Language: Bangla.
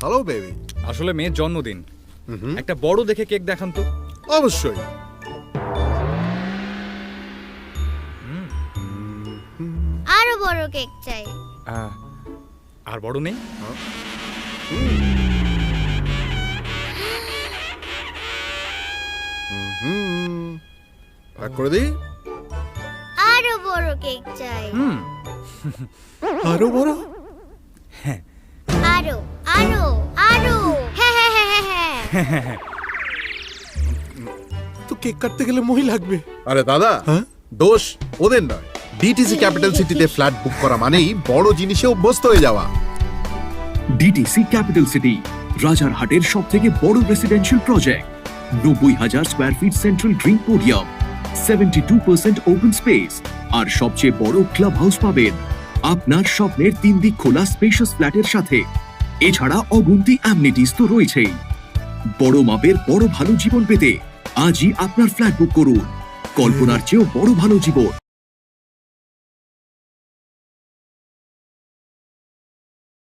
Hello baby. আসলে মেয়ের জন্মদিন, একটা বড় দেখে কেক দেখান তো। অবশ্যই। আরো বড় কেক চাই। আর বড় নেই? প্যাক করে দিই। আরো বড় কেক চাই। আরো বড়? আরো আরো আরো। হ্যাঁ হ্যাঁ হ্যাঁ হ্যাঁ। তো কেক কাটতে গেলে মই লাগবে। আরে দাদা, হ্যাঁ? দোষ ওদের নয়। ডিটিসি ক্যাপিটাল সিটিতে ফ্ল্যাট বুক করা মানেই বড় জিনিসে অভ্যস্ত হয়ে যাওয়া। ডিটিসি ক্যাপিটাল সিটি রাজারহাটের সব থেকে বড় residential project. 90,000 square feet central drink podium, 72% open space আর সবচেয়ে বড় ক্লাব হাউস পাবেন আপনার স্বপ্নের 3 দিক খোলা স্পেশাস ফ্ল্যাটের সাথে। এছাড়া অগুন্তি অ্যামনিটিস তো রয়েছেই। বড় মাপের বড় ভালো জীবন পেতে আজই আপনার ফ্ল্যাট বুক করুন। কল্পনার চেয়েও বড় ভালো জীবন